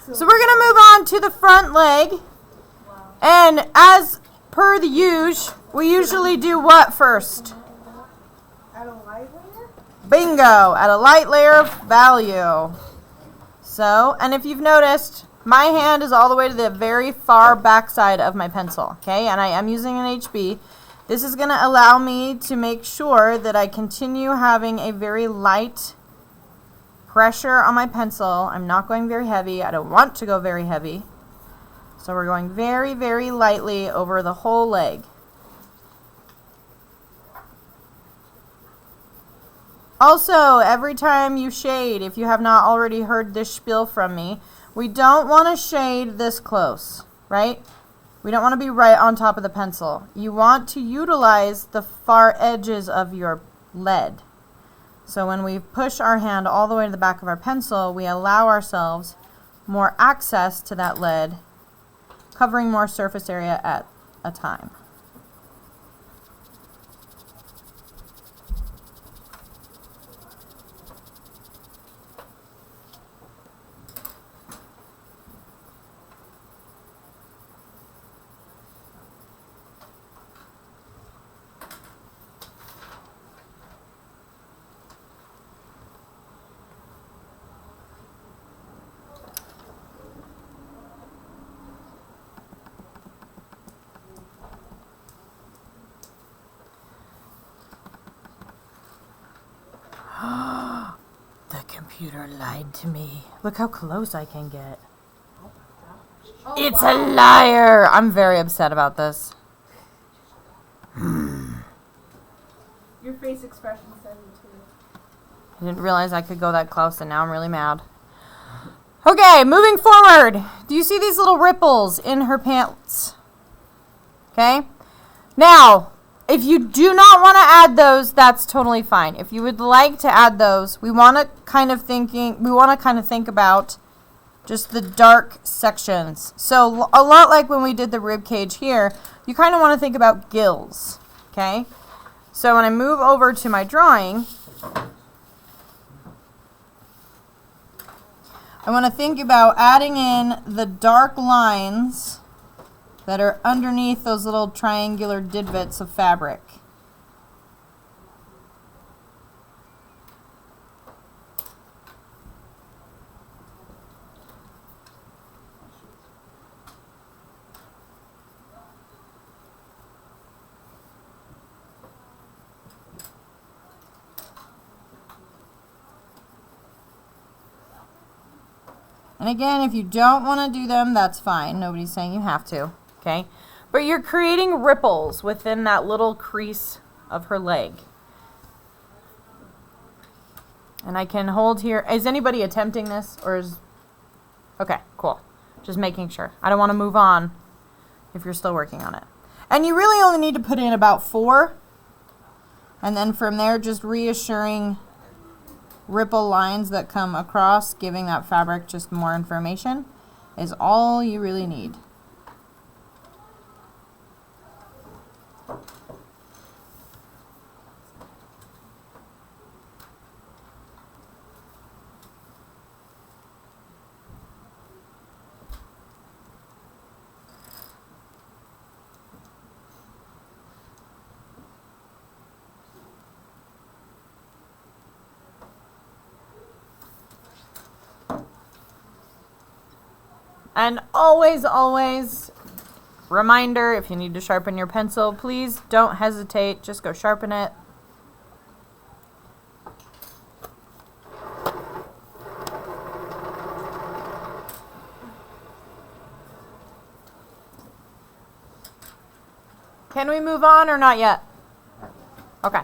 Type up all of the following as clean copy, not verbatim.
So we're going to move on to the front leg. And as per the usual, we usually do what first? At a light layer? Bingo, at a light layer of value. So, and if you've noticed, my hand is all the way to the very far back side of my pencil, okay? And I am using an HB. This is going to allow me to make sure that I continue having a very light pressure on my pencil. I'm not going very heavy. I don't want to go very heavy. So we're going very, very lightly over the whole leg. Also, every time you shade, if you have not already heard this spiel from me, we don't want to shade this close, right? We don't want to be right on top of the pencil. You want to utilize the far edges of your lead. So when we push our hand all the way to the back of our pencil, we allow ourselves more access to that lead, covering more surface area at a time. Computer lied to me. Look how close I can get. Oh, it's a liar. I'm very upset about this. Your face expression said it too. I didn't realize I could go that close, and now I'm really mad. Okay, moving forward. Do you see these little ripples in her pants? Okay. Now, if you do not want to add those, that's totally fine. If you would like to add those, we want to kind of think about just the dark sections. So a lot like when we did the rib cage here, you kind of want to think about gills, okay? So when I move over to my drawing, I want to think about adding in the dark lines that are underneath those little triangular divots of fabric. And again, if you don't want to do them, that's fine. Nobody's saying you have to. Okay, but you're creating ripples within that little crease of her leg. And I can hold here. Is anybody attempting this, or is... Okay, cool. Just making sure. I don't want to move on if you're still working on it. And you really only need to put in about 4. And then from there, just reassuring ripple lines that come across, giving that fabric just more information, is all you really need. And always, reminder, if you need to sharpen your pencil, please don't hesitate. Just go sharpen it. Can we move on or not yet? Okay.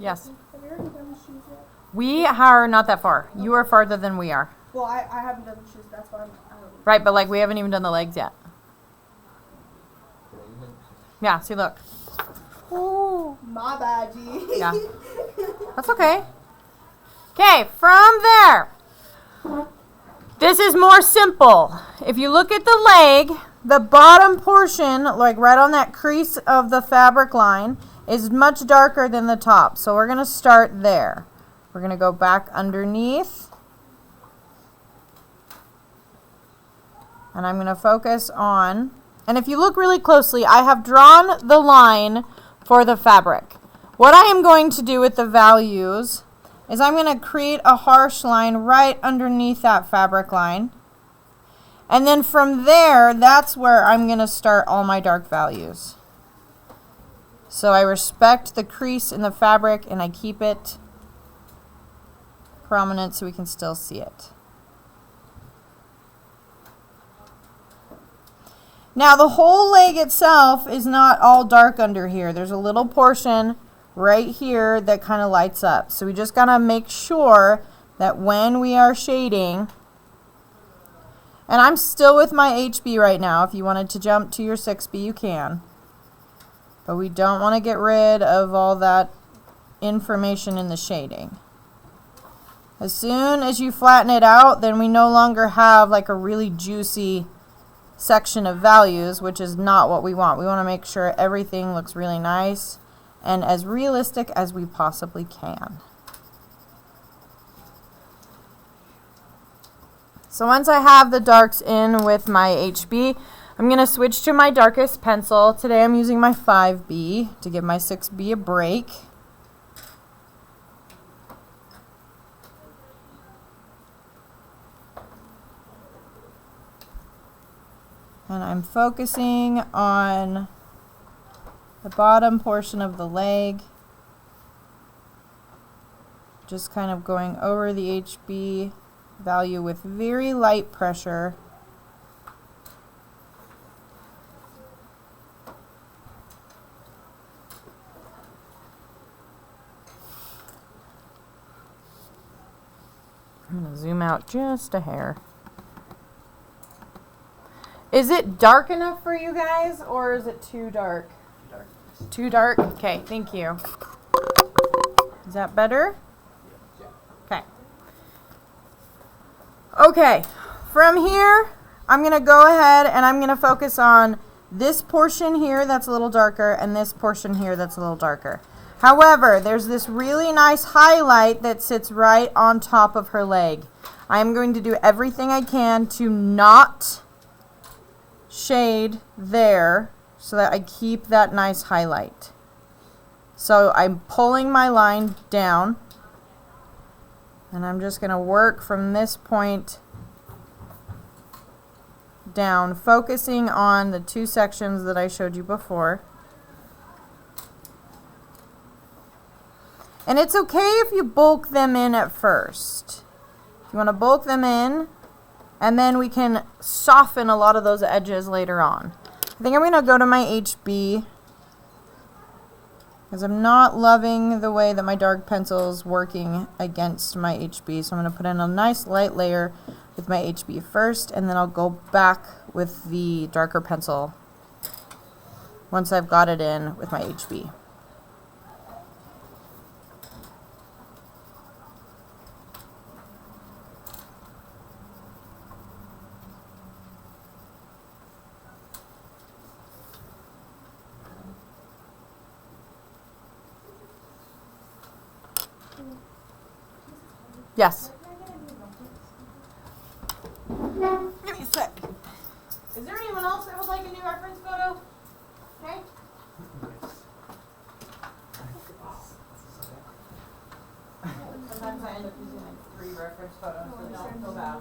Yes. Have you already done the shoes yet? We are not that far. You are farther than we are. Well, I haven't done the shoes, that's why I'm Right, but like we haven't even done the legs yet. Yeah, see, look. Ooh, my bad, G. Yeah. That's okay. Okay, from there. This is more simple. If you look at the leg, the bottom portion, like right on that crease of the fabric line, is much darker than the top. So we're going to start there. We're going to go back underneath. And I'm going to focus on, and if you look really closely, I have drawn the line for the fabric. What I am going to do with the values is I'm going to create a harsh line right underneath that fabric line. And then from there, that's where I'm going to start all my dark values. So I respect the crease in the fabric and I keep it prominent so we can still see it. Now the whole leg itself is not all dark under here. There's a little portion right here that kind of lights up. So we just gotta make sure that when we are shading, and I'm still with my HB right now. If you wanted to jump to your 6B, you can. But we don't want to get rid of all that information in the shading. As soon as you flatten it out, then we no longer have like a really juicy section of values, which is not what we want. We want to make sure everything looks really nice and as realistic as we possibly can. So once I have the darks in with my HB, I'm going to switch to my darkest pencil. Today I'm using my 5B to give my 6B a break. And I'm focusing on the bottom portion of the leg. Just kind of going over the HB value with very light pressure. I'm going to zoom out just a hair. Is it dark enough for you guys, or is it too dark? Too dark. Too dark? Okay, thank you. Is that better? Okay. Okay, from here, I'm going to go ahead and I'm going to focus on this portion here that's a little darker and this portion here that's a little darker. However, there's this really nice highlight that sits right on top of her leg. I'm going to do everything I can to not shade there so that I keep that nice highlight. So I'm pulling my line down and I'm just going to work from this point down, focusing on the two sections that I showed you before. And it's okay if you bulk them in at first. If you want to bulk them in, and then we can soften a lot of those edges later on. I think I'm going to go to my HB because I'm not loving the way that my dark pencil is working against my HB. So I'm going to put in a nice light layer with my HB first, and then I'll go back with the darker pencil once I've got it in with my HB. Yes. Give me a sec. Is there anyone else that would like a new reference photo? Okay. Sometimes I end up using like 3 reference photos, so don't feel bad.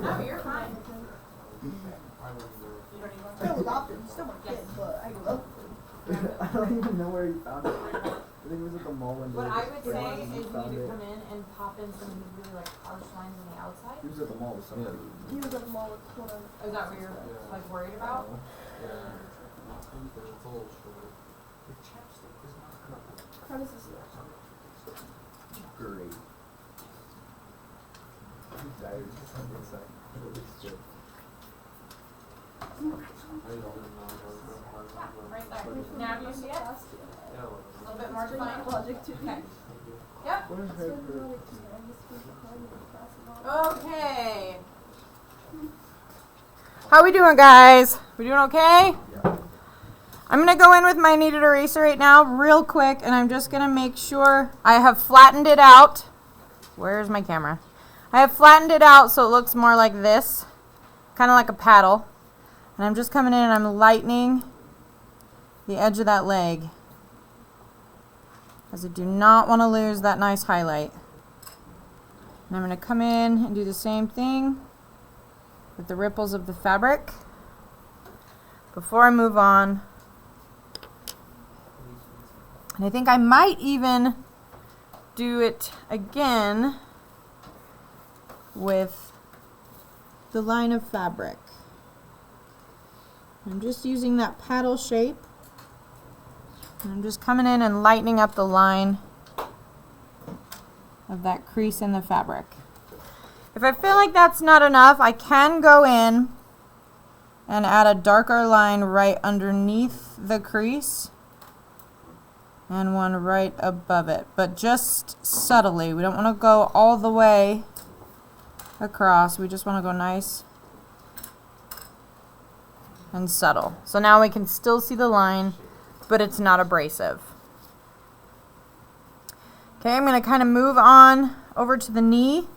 No, you're fine. Still adopted, still my kid, but I love I don't even know where you found it. I think it was at the mall one day. What I would say is you need found to it. come in and pop in some of these really like harsh lines on the outside. He was at the mall with somebody. He was at the mall with one of Is that what you're like worried about? How does this look? Great. I'm tired. It's like, really good. Right there. Now do you see it? A little bit more defined. Logic to Okay. Yep. What is her group? Okay. How we doing, guys? We doing okay? Yeah. I'm going to go in with my kneaded eraser right now real quick, and I'm just going to make sure I have flattened it out. Where's my camera? I have flattened it out so it looks more like this, kind of like a paddle. And I'm just coming in and I'm lightening the edge of that leg, as I do not want to lose that nice highlight. And I'm going to come in and do the same thing with the ripples of the fabric before I move on. And I think I might even do it again with the line of fabric. I'm just using that paddle shape. And I'm just coming in and lightening up the line of that crease in the fabric. If I feel like that's not enough, I can go in and add a darker line right underneath the crease and one right above it, but just subtly. We don't want to go all the way across. We just want to go nice and subtle. So now we can still see the line, but it's not abrasive. Okay, I'm going to kind of move on over to the knee.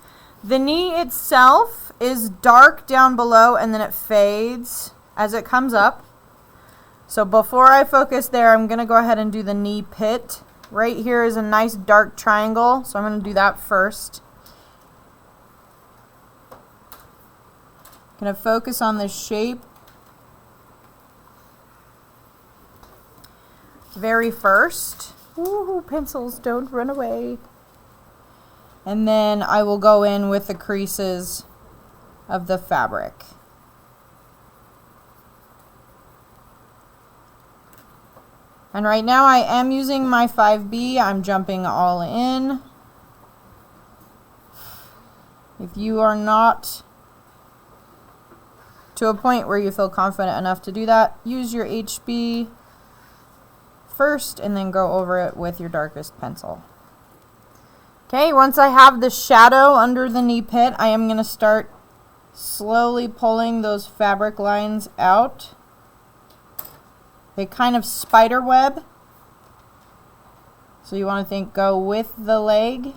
The knee itself is dark down below and then it fades as it comes up. So before I focus there, I'm going to go ahead and do the knee pit. Right here is a nice dark triangle, so I'm going to do that first. Going to focus on the shape very first. Ooh, pencils, don't run away. And then I will go in with the creases of the fabric. And right now I am using my 5B. I'm jumping all in. If you are not to a point where you feel confident enough to do that, use your HB first and then go over it with your darkest pencil. Okay, once I have the shadow under the knee pit, I am going to start slowly pulling those fabric lines out. They kind of spider web. So you want to think go with the leg.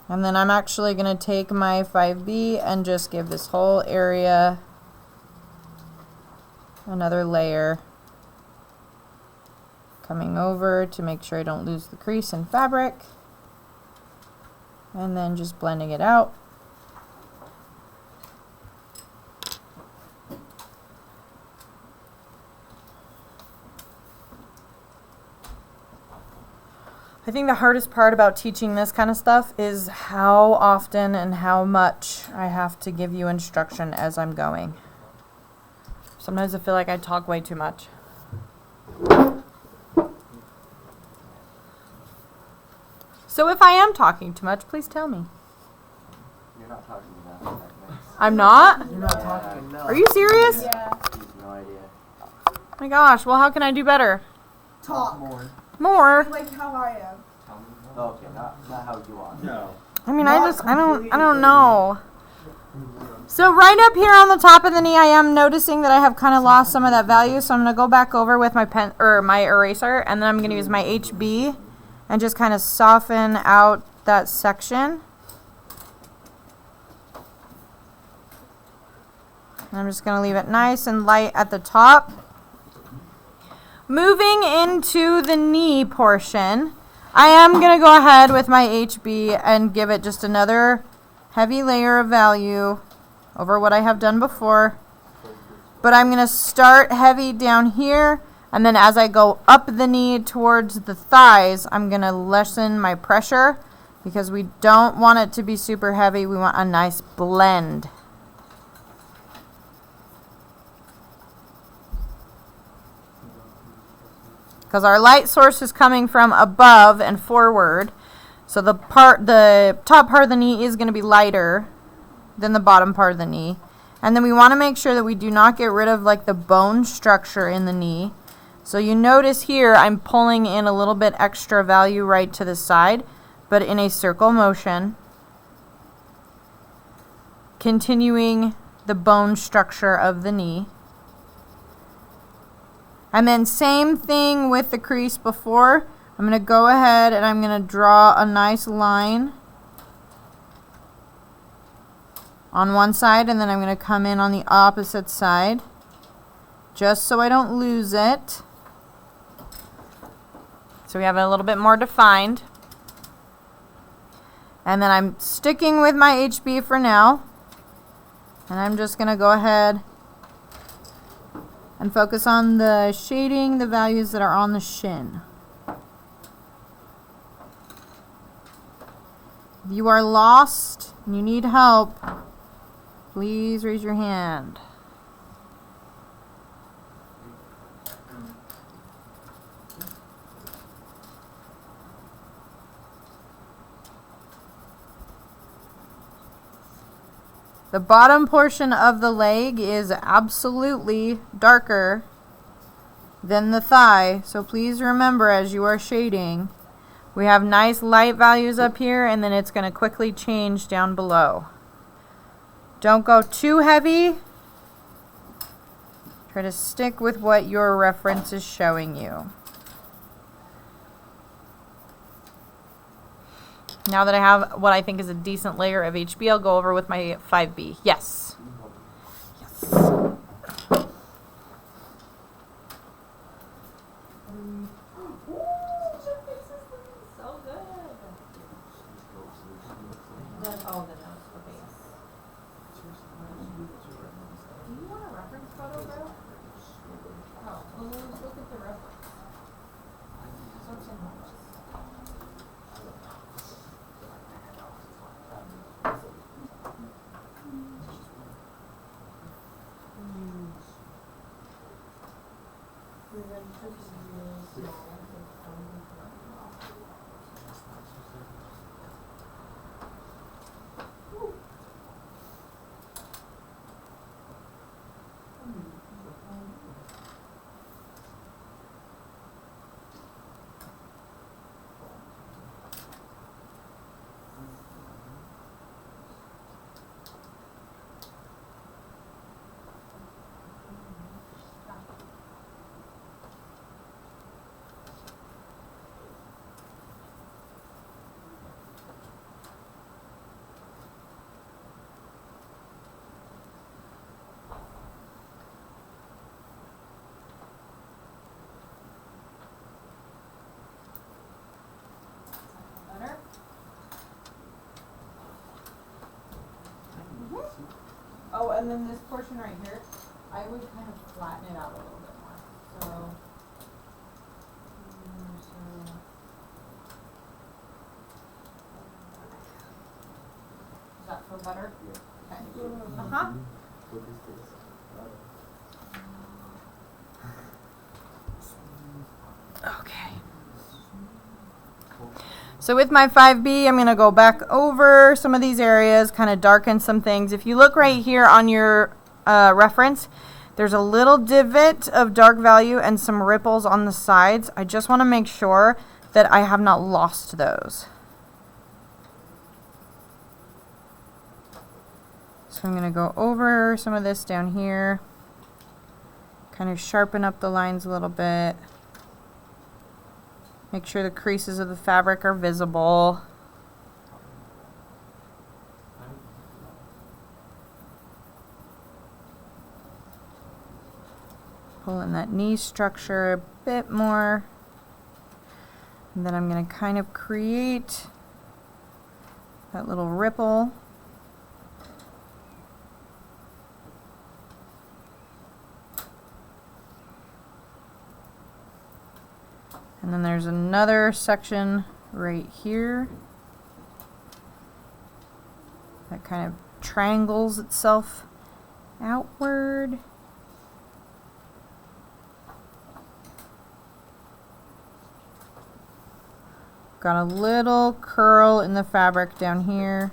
And then I'm actually going to take my 5B and just give this whole area another layer. Coming over to make sure I don't lose the crease in fabric. And then just blending it out. I think the hardest part about teaching this kind of stuff is how often and how much I have to give you instruction as I'm going. Sometimes I feel like I talk way too much. So if I am talking too much, please tell me. You're not talking enough. I'm not? You're not talking enough. Are you serious? Yeah. You have no idea. Oh my gosh, well how can I do better? Talk. More. More? Like how I am. Okay, not how you are. No. I mean, I don't know. So right up here on the top of the knee, I am noticing that I have kind of lost some of that value. So I'm going to go back over with my pen or my eraser, and then I'm going to use my HB and just kind of soften out that section. And I'm just going to leave it nice and light at the top. Moving into the knee portion, I am going to go ahead with my HB and give it just another heavy layer of value over what I have done before. But I'm going to start heavy down here, and then as I go up the knee towards the thighs, I'm going to lessen my pressure because we don't want it to be super heavy. We want a nice blend. Because our light source is coming from above and forward. So the top part of the knee is going to be lighter than the bottom part of the knee. And then we want to make sure that we do not get rid of like the bone structure in the knee. So you notice here I'm pulling in a little bit extra value right to the side, but in a circle motion. continuing the bone structure of the knee. And then same thing with the crease before. I'm going to go ahead and I'm going to draw a nice line on one side, and then I'm going to come in on the opposite side just so I don't lose it. So we have it a little bit more defined. And then I'm sticking with my HB for now. And I'm just going to go ahead and focus on the shading, the values that are on the shin. If you are lost and you need help, please raise your hand. The bottom portion of the leg is absolutely darker than the thigh, so please remember as you are shading, we have nice light values up here, and then it's going to quickly change down below. Don't go too heavy. Try to stick with what your reference is showing you. Now that I have what I think is a decent layer of HB, I'll go over with my 5B. Yes. Yes. Ooh, your face is looking so good. Oh, the nose. Okay, yes. Do you want a reference photo, bro? Oh, well, let's look at the reference. What's in this? Oh, and then this portion right here, I would kind of flatten it out a little bit more. So, does that feel better? Yeah. Okay. Uh-huh. What is this? Okay. So with my 5B, I'm going to go back over some of these areas, kind of darken some things. If you look right here on your reference, there's a little divot of dark value and some ripples on the sides. I just want to make sure that I have not lost those. So I'm going to go over some of this down here, kind of sharpen up the lines a little bit. Make sure the creases of the fabric are visible. Pull in that knee structure a bit more. And then I'm going to kind of create that little ripple. And then there's another section right here that kind of triangles itself outward. Got a little curl in the fabric down here.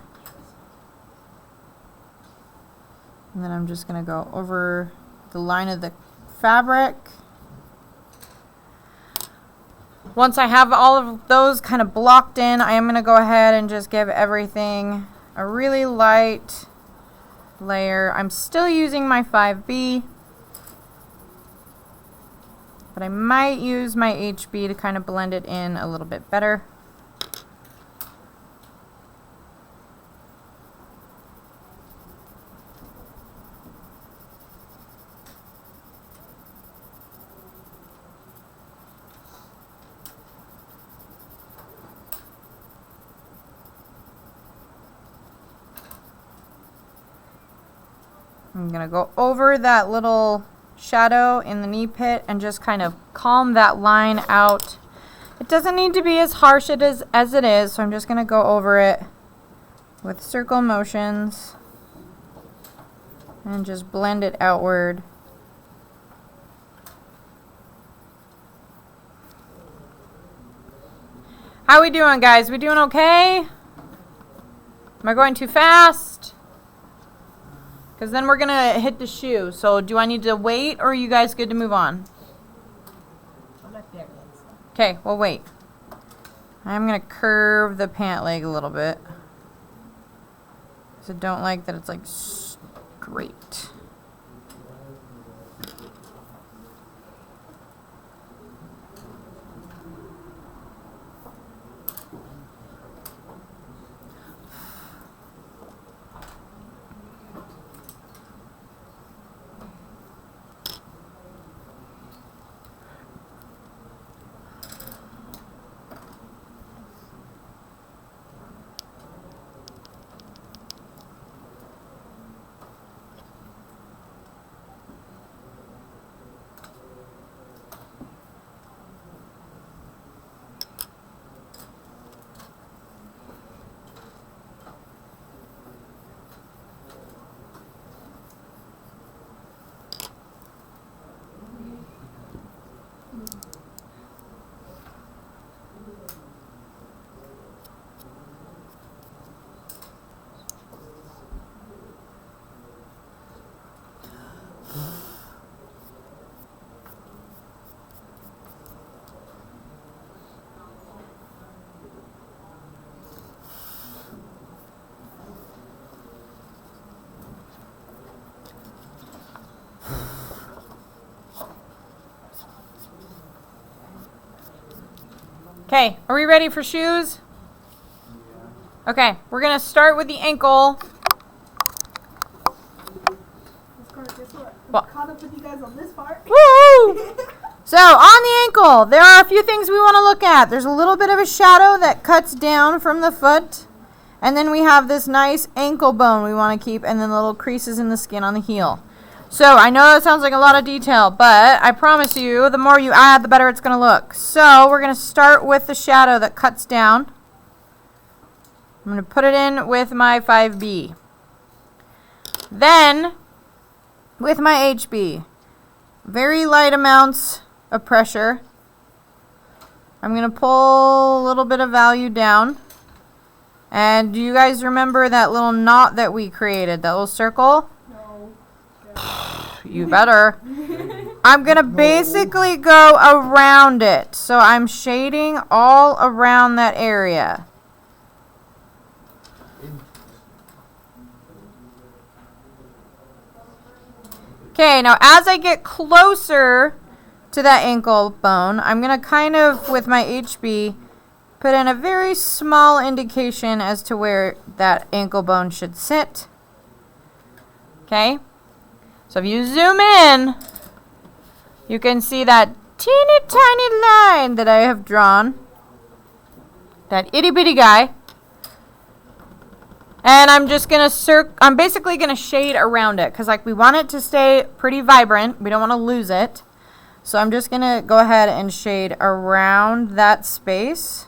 And then I'm just going to go over the line of the fabric. Once I have all of those kind of blocked in, I am going to go ahead and just give everything a really light layer. I'm still using my 5B, but I might use my HB to kind of blend it in a little bit better. I'm gonna go over that little shadow in the knee pit and just kind of calm that line out. It doesn't need to be as harsh as it is, so I'm just gonna go over it with circle motions and just blend it outward. How we doing, guys? We doing okay? Am I going too fast? Because then we're going to hit the shoe. So do I need to wait, or are you guys good to move on? I'm not there yet. Okay, we'll wait. I'm going to curve the pant leg a little bit. Because I don't like that it's like straight. Okay, are we ready for shoes? Okay, we're going to start with the ankle. Guess what? What? I'm caught up with you guys on this part. Woo! So, on the ankle, there are a few things we want to look at. There's a little bit of a shadow that cuts down from the foot. And then we have this nice ankle bone we want to keep, and then the little creases in the skin on the heel. So, I know that sounds like a lot of detail, but I promise you, the more you add, the better it's going to look. So, we're going to start with the shadow that cuts down. I'm going to put it in with my 5B. Then, with my HB, very light amounts of pressure. I'm going to pull a little bit of value down. And do you guys remember that little knot that we created, that little circle? No. You better. I'm going to basically go around it. So I'm shading all around that area. Okay, now as I get closer to that ankle bone, I'm going to kind of, with my HB, put in a very small indication as to where that ankle bone should sit. Okay, so if you zoom in, you can see that teeny tiny line that I have drawn, that itty bitty guy. And I'm just going to I'm basically going to shade around it because like we want it to stay pretty vibrant. We don't want to lose it. So I'm just going to go ahead and shade around that space.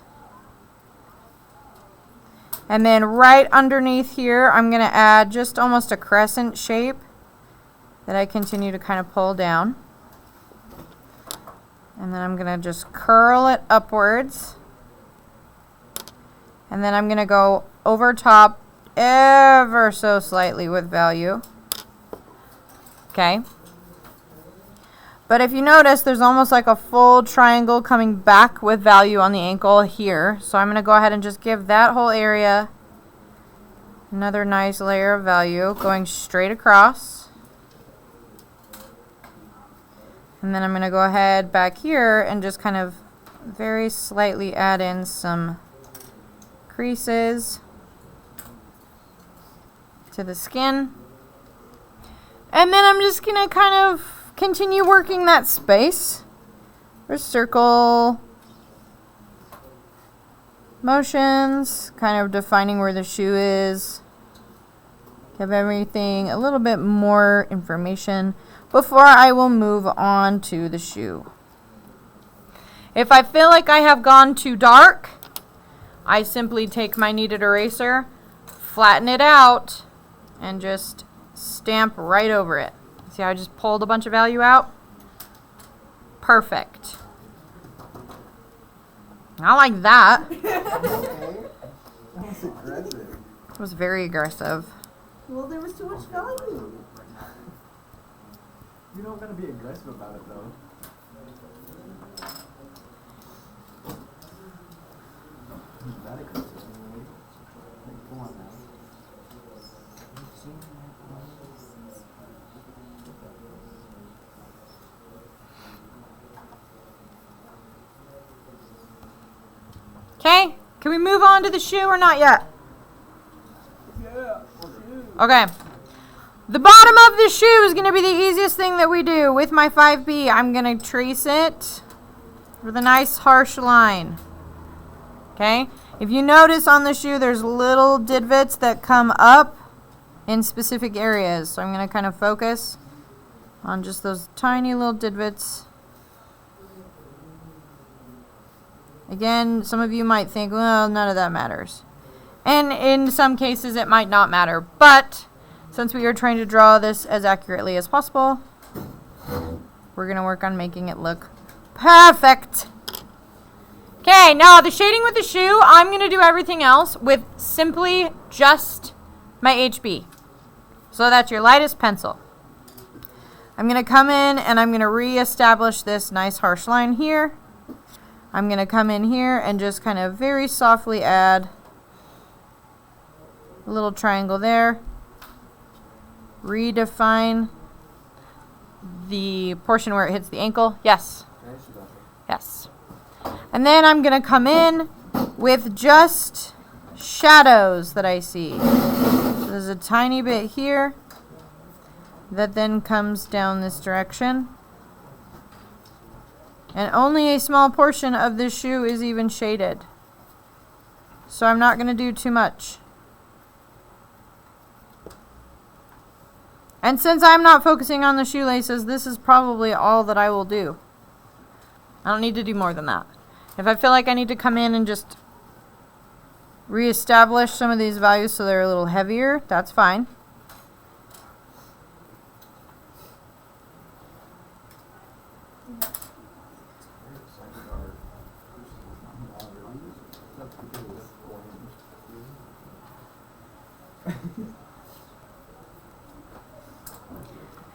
And then right underneath here, I'm going to add just almost a crescent shape that I continue to kind of pull down. And then I'm going to just curl it upwards. And then I'm going to go over top ever so slightly with value. Okay. But if you notice, there's almost like a full triangle coming back with value on the ankle here. So I'm going to go ahead and just give that whole area Another nice layer of value going straight across. And then I'm going to go ahead back here and just kind of very slightly add in some creases to the skin. And then I'm just going to kind of continue working that space. Or circle motions, kind of defining where the shoe is. Give everything a little bit more information before I will move on to the shoe. If I feel like I have gone too dark, I simply take my kneaded eraser, flatten it out, and just stamp right over it. See how I just pulled a bunch of value out? Perfect. Not like that. Okay. That was aggressive. It was very aggressive. Well, there was too much value. You don't gotta be aggressive about it though. That aggressive anyway. Like, come on now. Okay, can we move on to the shoe or not yet? Yeah. Okay. The bottom of the shoe is going to be the easiest thing that we do. With my 5B, I'm going to trace it with a nice harsh line. Okay? If you notice on the shoe, there's little divots that come up in specific areas. So I'm going to kind of focus on just those tiny little divots. Again, some of you might think, well, none of that matters. And in some cases, it might not matter. But since we are trying to draw this as accurately as possible, we're going to work on making it look perfect. Okay, now the shading with the shoe, I'm going to do everything else with simply just my HB. So that's your lightest pencil. I'm going to come in and I'm going to reestablish this nice harsh line here. I'm going to come in here and just kind of very softly add a little triangle there. Redefine the portion where it hits the ankle. Yes. Yes. And then I'm going to come in with just shadows that I see. So there's a tiny bit here that then comes down this direction. And only a small portion of this shoe is even shaded. So I'm not going to do too much. And since I'm not focusing on the shoelaces, this is probably all that I will do. I don't need to do more than that. If I feel like I need to come in and just reestablish some of these values so they're a little heavier, that's fine.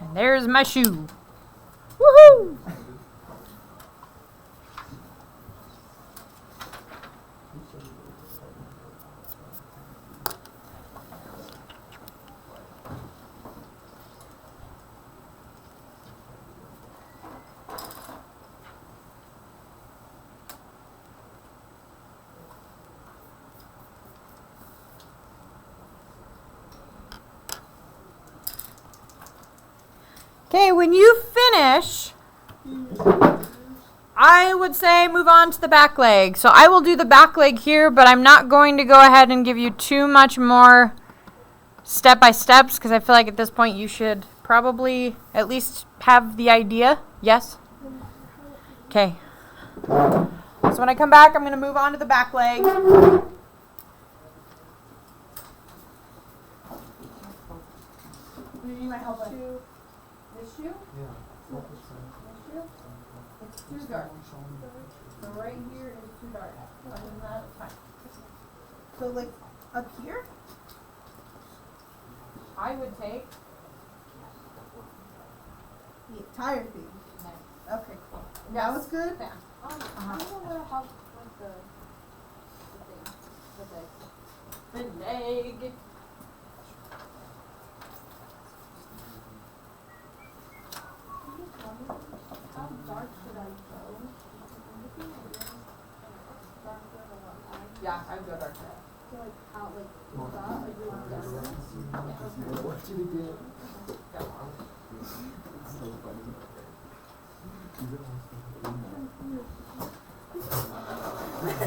And there's my shoe. Woohoo! Okay, when you finish, I would say move on to the back leg. So I will do the back leg here, but I'm not going to go ahead and give you too much more step-by-steps because I feel like at this point you should probably at least have the idea. Yes? Okay. So when I come back, I'm going to move on to the back leg. Do you need my help? This shoe? Yeah. This shoe? It's too dark. So right here is too dark. Other than that, it's fine. So like up here? I would take The entire thing. Okay, cool. That was good? Yeah. I don't know how like the thing, the leg. the leg. Yeah, I would go dark red. So like how like that, like you want this. I want you to get. It's so funny.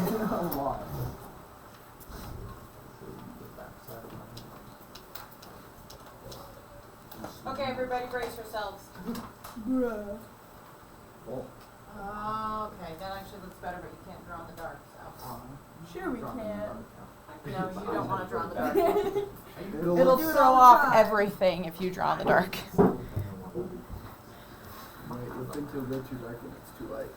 Even a lot. Okay, everybody brace yourselves. Well, Okay, that actually looks better, but you can't draw in the dark, so. Sure we can. No, you don't want to draw in the dark. it'll It'll look- throw off everything if you draw in the dark. Right, you'll think you'll go too dark and it's too light.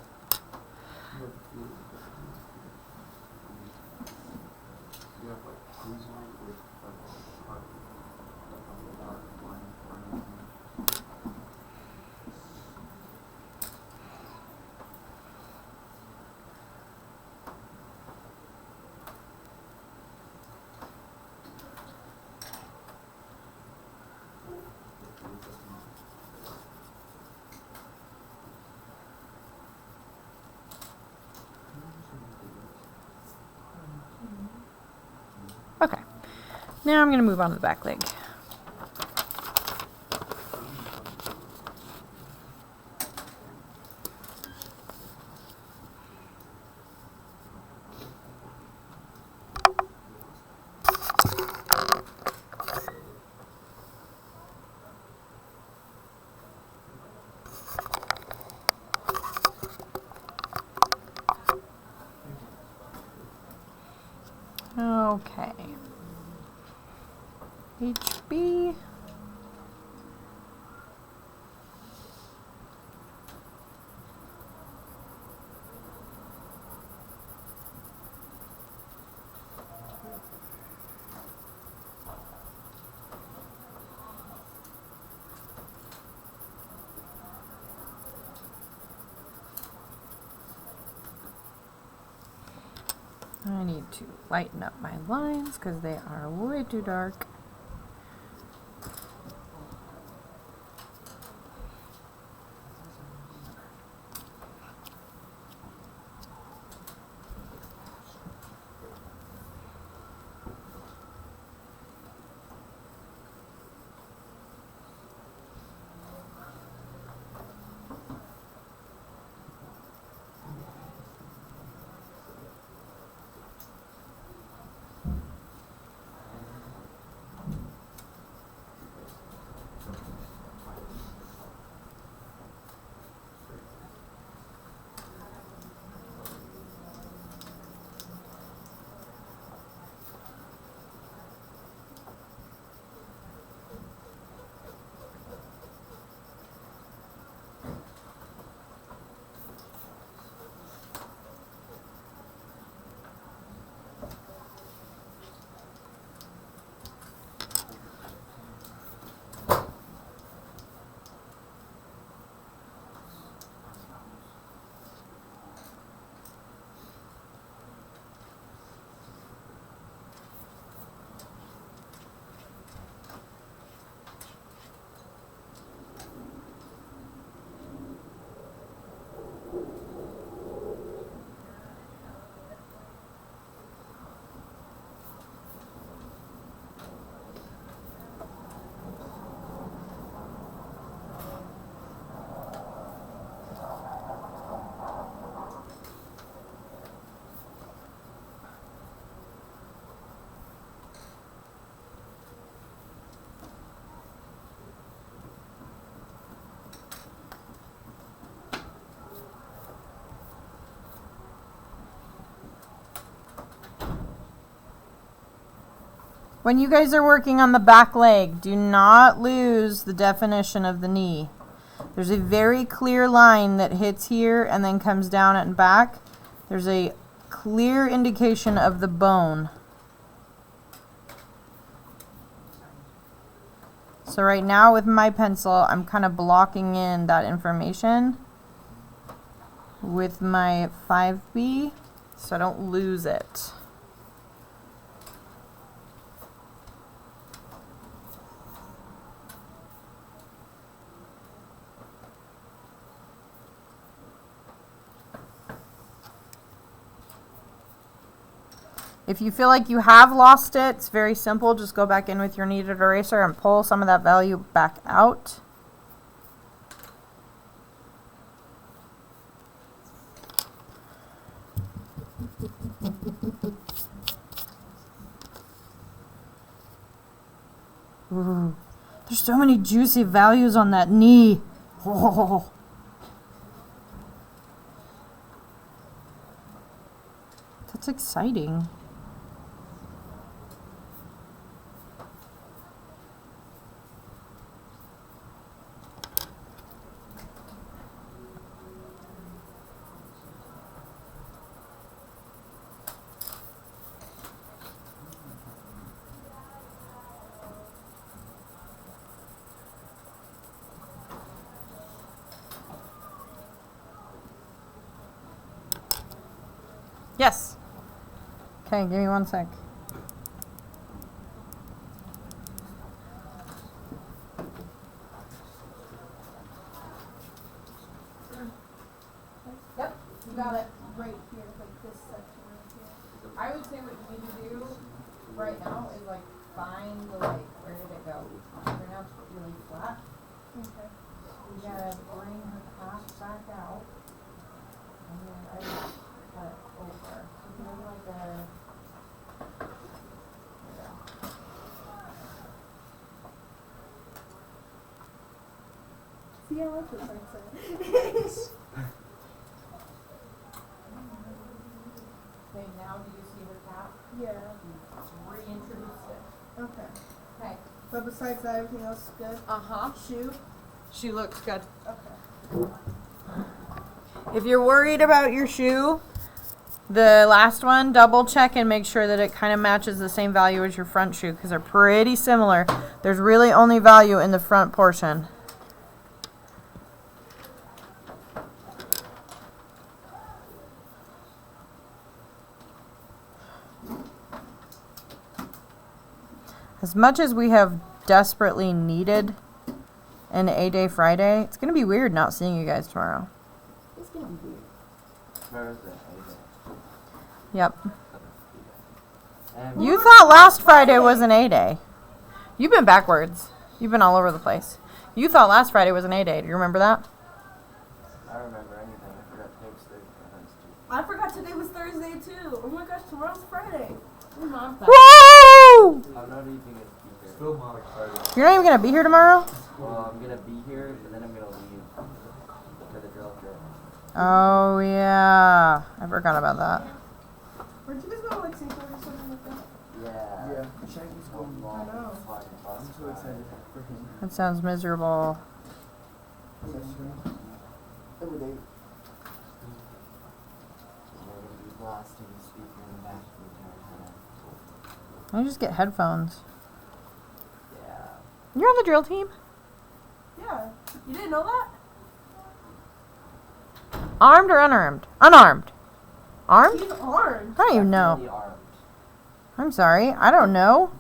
Okay. Now I'm going to move on to the back leg. Okay. HB. I need to lighten up my lines because they are way too dark. When you guys are working on the back leg, do not lose the definition of the knee. There's a very clear line that hits here and then comes down and back. There's a clear indication of the bone. So right now with my pencil, I'm kind of blocking in that information with my 5B so I don't lose it. If you feel like you have lost it, it's very simple. Just go back in with your kneaded eraser and pull some of that value back out. Ooh, there's so many juicy values on that knee. Oh. That's exciting. Yes. Okay, give me 1 sec. Yep, you got it right here, like this section right here. I would say what you need to do right now is like find the like, where did it go? Right now it's really flat. Okay. You gotta bring her half back out. And then I just cut it over. So you can do like a, there we go. See, I like this accent. Okay, now do you see her cap? Yeah. Reintroduce it. Okay. Okay. But besides that, everything else is good? Uh-huh. Shoe? She looks good. Okay. If you're worried about your shoe, the last one, double check and make sure that it kind of matches the same value as your front shoe because they're pretty similar. There's really only value in the front portion. As much as we have desperately needed an A-Day Friday, it's going to be weird not seeing you guys tomorrow. It's gonna be weird. Where is it? Yep. And You thought last Friday was an A-Day. You've been backwards. You've been all over the place. You thought last Friday was an A-Day. Do you remember that? I don't remember anything. I forgot today's Thursday. I forgot today was Thursday too. Oh my gosh, tomorrow's Friday. Woo! How not do you think it's be here? Still not excited. You're not even going to be here tomorrow? Well, I'm gonna be here, but then I'm gonna leave for the drill trip. Oh, yeah. I forgot about that. Weren't you guys going to Lexington or something like that? Yeah. Yeah, Shaggy's going. Long, I know. fun bus I'm so ride. excited for him. That sounds miserable. Every day. We're gonna be blasting the speaker in the back the entire time. Why don't you just get headphones? Yeah. You're on the drill team? Yeah. You didn't know that? Armed or unarmed? Unarmed. Armed? He's armed. I don't even know. Definitely armed. I'm sorry. I don't know.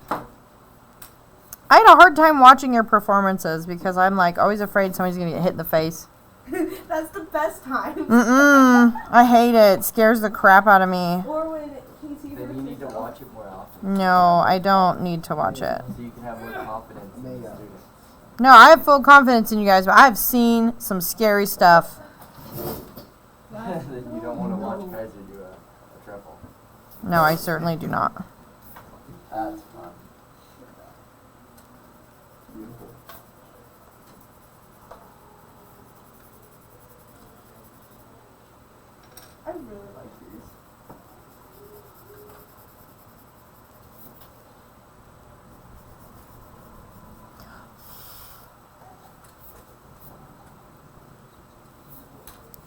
I had a hard time watching your performances because I'm like always afraid somebody's going to get hit in the face. That's the best time. Mm-mm. I hate it. It scares the crap out of me. Or when Casey Then hurts you need to himself. watch it more often. No, I don't need to watch it. So you can have more confidence in the Mega. students. No, I have full confidence in you guys, but I've seen some scary stuff. Then you don't want to watch Kaiser do a triple. No, I certainly do not. That's fun. Beautiful. I really like these.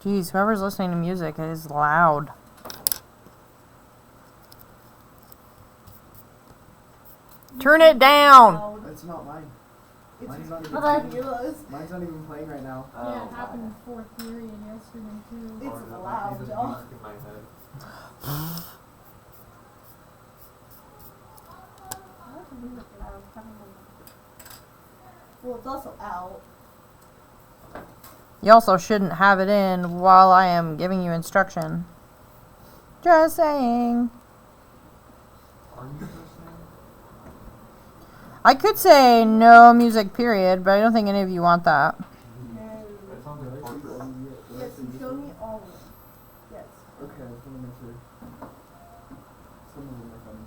Jeez, whoever's listening to music is loud. Turn it down. Loud. It's not mine. It's Mine's not even. ridiculous. Mine's not even playing right now. Oh, Yeah, it happened in fourth period yesterday too. It's loud, y'all. Well, it's also out. You also shouldn't have it in while I am giving you instruction. Just saying. I could say no music, period, but I don't think any of you want that. Yes, you show me all of them. Yes. Okay, I just want to make sure. Some of them are funny.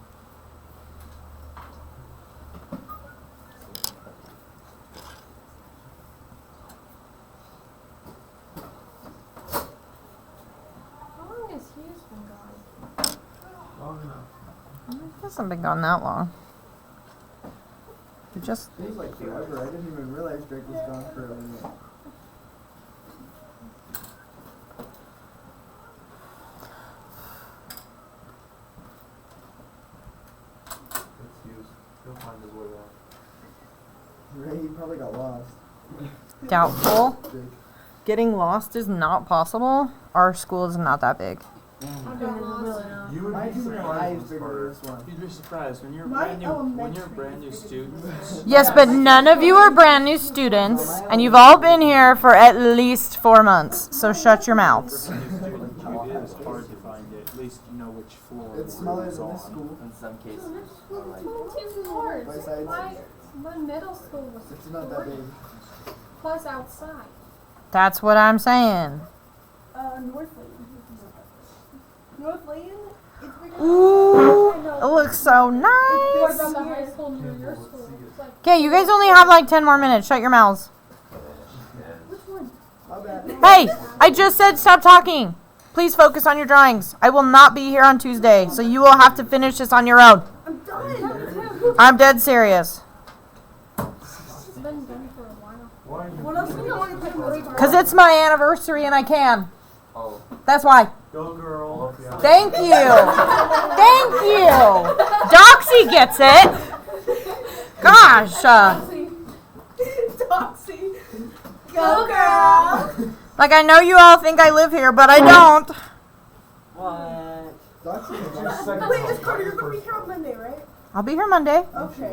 How long has he been gone? Long enough. It hasn't been gone that long. It just It was like forever. I didn't even realize Drake was gone for a minute. He'll find his way back. Ray, he probably got lost. doubtful. Drake. Getting lost is not possible. Our school is not that big. I'm doing really not. You would My be junior high surprised is this bigger part. than this one. You'd be surprised when you're My brand new. When elementary you're a brand new is bigger student. than Yes, but none of you are brand new students, and you've all been here for at least 4 months. So shut your mouths. For a new student, it is hard to find it. At least you know which floor It's smaller it's than this on. school. In some cases. School or like, 22 floors. My side's- My middle school was It's not that big. plus outside. That's what I'm saying. North Lane. North Lane? It's bigger Ooh, I it know. looks so What nice. about the high school near your school? It's like, Okay, you guys only have like 10 more minutes. Shut your mouths. which one? My bad. Hey, I just said stop talking. Please focus on your drawings. I will not be here on Tuesday, so you will have to finish this on your own. I'm done. I'm dead serious. It's been done for a while. Why are you What else do you want to play? Because it's my anniversary and I can. oh, That's why. Go girl. Yeah. Thank you. Thank you. Doxy gets it. Gosh. Doxy. Go, girl. Like, I know you all think I live here, but I don't. what? Doxy is Just like- second Wait, one. is Carter, you're going to be here on Monday, right? I'll be here Monday. Okay.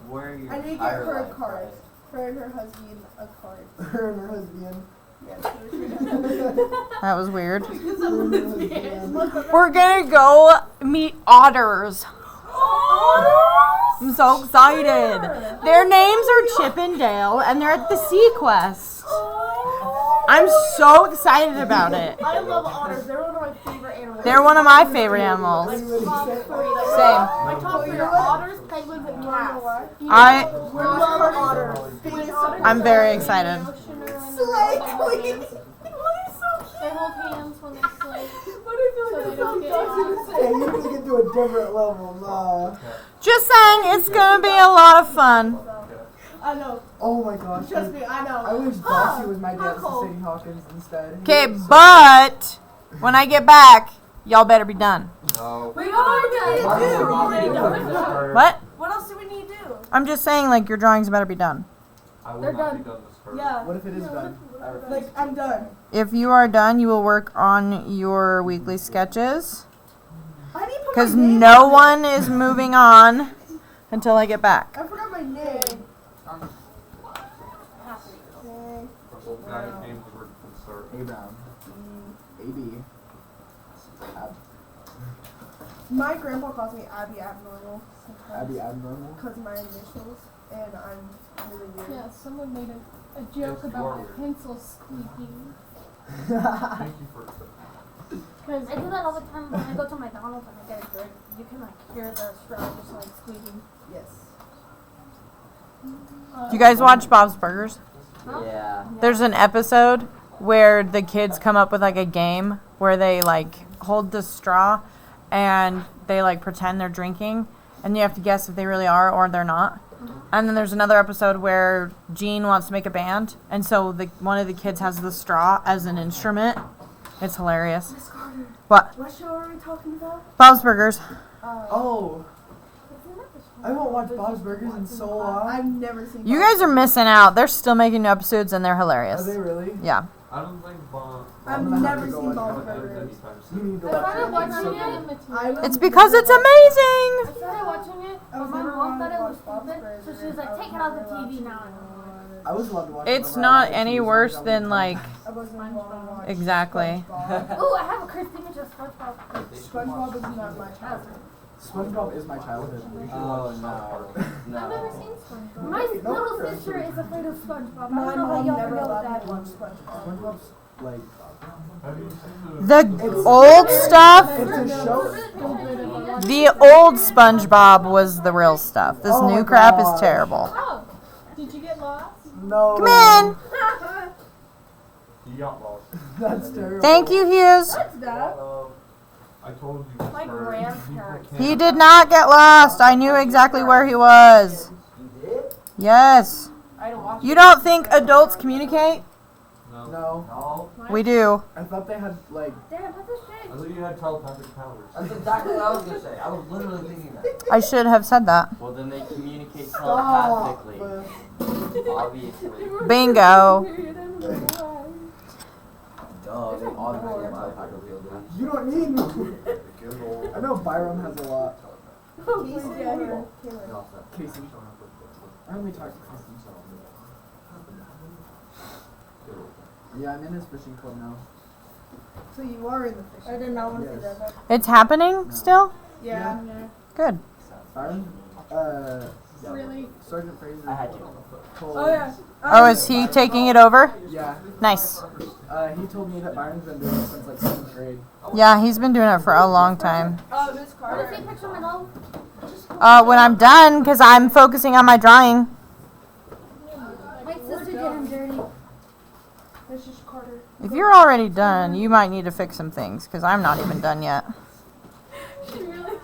Where are your I need to get tire her a lights card. at? Her and her husband a card. Her and her husband. Yes. That was weird. Her and her husband. We're gonna go meet otters. I'm so excited. Their names are Chip and Dale, and they're at the Sequest. I'm so excited about it. I love otters. They're one of my favorite animals. They're one of my favorite animals. Top three. Same. My top three are otters, penguins, and cats. I We love otters. I'm very excited. Slay queen. They hold hands when they sleep. What if So you they like don't a get dog? Hey, you take it to a different level, nah. Just saying, it's gonna be a lot of fun. I know. Oh my gosh. Trust me, I know. I wish Doxy was my dad's Huckle. Sadie Hawkins instead. He Okay, looks so- but when I get back, y'all better be done. No. We already Why did. would Already you done. do this? What? What else do we need to do? I'm just saying, like, your drawings better be done. I will They're not done. be done this first. Yeah. What if it is done? Like, I'm done. If you are done, you will work on your weekly sketches. I need to put Because my name no on it. one is moving on until I get back. I forgot my name. Russell, guy named for the start. Abraham. AB. My grandpa calls me Abby Abnormal. Abby Abnormal. Because my initials, and I'm really weird. Yeah, someone made a joke Yes, you about are my weird. pencil squeaking. Thank you for Cause I do that all the time when I go to McDonald's and I get a drink. You can like hear the straw just like squeaking. Yes. Do you guys watch Bob's Burgers? Yeah. There's an episode where the kids come up with like a game where they like hold the straw and they like pretend they're drinking and you have to guess if they really are or they're not. And then there's another episode where Gene wants to make a band and so one of the kids has the straw as an instrument. It's hilarious. Miss Carter, What? what show are we talking about? Bob's Burgers. Oh, I haven't watched Bob's Burgers in so long. I've never seen. You guys are missing out. They're still making new episodes and they're Are hilarious. they really? Yeah. I don't think Bond. I've I'm gonna have never to go seen watch Bob's Bob's Burgers. anytime You soon. need to I watch started it. watching it. I was It's because it's I amazing. started watching it, I but was my never mom allowed thought it to was watch Bob's stupid, so Burgers. she was like, take it off the TV now. I was allowed to watch it It's whenever I not wanted any to, as long worse as I than was like I wasn't allowed to watch exactly. SpongeBob. Ooh, I have a cursed image of SpongeBob. SpongeBob is not my childhood. SpongeBob is my childhood. Oh no. I've never No. seen SpongeBob. My No, little no, sister no. is afraid of SpongeBob. I My don't know how mom y'all never know allowed that. me to watch SpongeBob. SpongeBob's like Have you seen The old stuff. it's a show. The old SpongeBob was the real stuff. This Oh new my crap is gosh. terrible. Oh, did you get lost? No. Come in. He got lost. That's terrible. Thank you, Hughes. What's that? I told you. My sir, grandparents. people He can't- did not get lost. I knew exactly where he was. You did? Yes. I don't watch You don't think adults communicate? No. No. No. We do. I thought they had like. Dad, put this shit. I thought you had telepathic powers. That's exactly what I was gonna say. I was literally thinking that. I should have said that. Well, then they communicate Stop. telepathically. Obviously. Bingo. Duh, they automatically have telepathic abilities. You don't need me. I know Byron has a lot. Casey. I only talk to Casey. Yeah, I'm in his fishing club now. So you are in the fish. I did not want to Yes. say that. It's happening still? Yeah. Good. Byron? Really? Sergeant Fraser. I had to. Told, Oh yeah. Oh, is he taking it over? Yeah. Nice. He told me that Byron's been doing it since like 7th grade. Yeah, he's been doing it for a long time. Oh, this Want to Carter. take a picture of my dog? When I'm done, because I'm focusing on my drawing. My sister did him dirty. This is Carter. If you're already done, you might need to fix some things, because I'm not even done yet. She really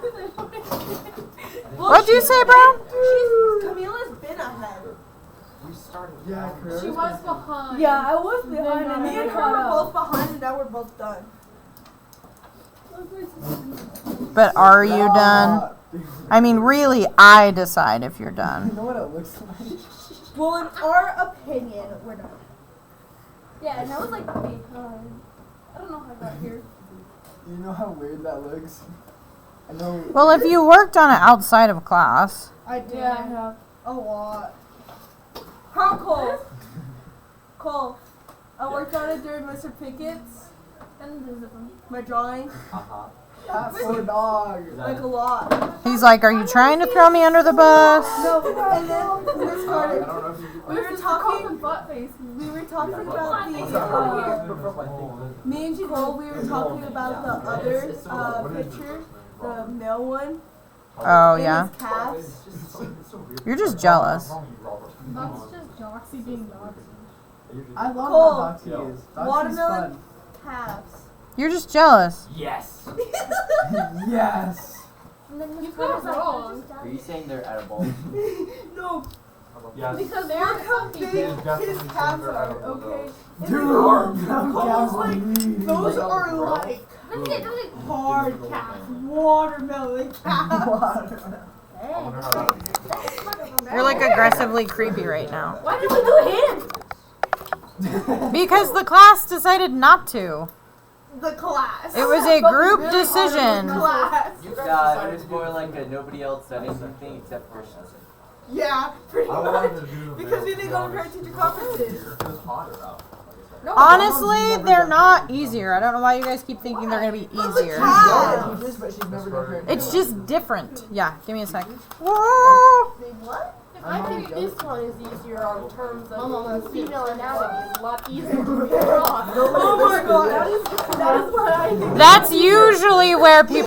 What'd you say, bro? Camila's been ahead. We started. Yeah, Chris. She was behind. Yeah, I was behind and Me then and I her caught were up. both behind, and now we're both done. But are you done? I mean, really, I decide if you're You done. know what it looks like? Well, in our opinion, we're done. Yeah, and I was like behind. I don't know how I got here. You know how weird that looks? I know. Well, if you worked on it outside of class. I did. Yeah, I have. A lot. How Cole? Cole. I worked on it during Mr. Pickett's. And this is them. My drawing. Uh-huh. That poor dog. Like a lot. He's like, are you trying to throw me under the bus? No, and then Miss I Carter. don't know if you. We were talking. We were talking about the. Me and Cole. We were talking about the other picture, the male one. Oh, and yeah. his calves. You're just jealous. That's just Joxy being Joxy. I love Cole. how Doxy is. Doxy's Watermelon. fun. Calves. You're just jealous. Yes. Yes. And then You Miss got Carter's it like, wrong. Are you saying they're edible? No, Yes. because look how big his calves are. Okay. And Dude, then them Cole's calves like, need. those are like That's it, that's it. hard calves, watermelon calves. I wonder how that would You're like aggressively creepy right now. Why did we do him? Because the class decided not to. The class. It was a group decision. Class. Yeah, it was more like a nobody else said anything except for us. Yeah, pretty I much. wanted to do Because we this, didn't to go be to parent honest. teacher conferences. It was hotter out. Honestly, they're not easier. I don't know why you guys keep thinking they're going to be easier. Calves. She is, but she's never done her. It's just different. Yeah, give me a sec. What? I think this one is easier on terms of Mama, female anatomy. Is a lot easier to draw. Oh my god, that is what I think. That's usually where people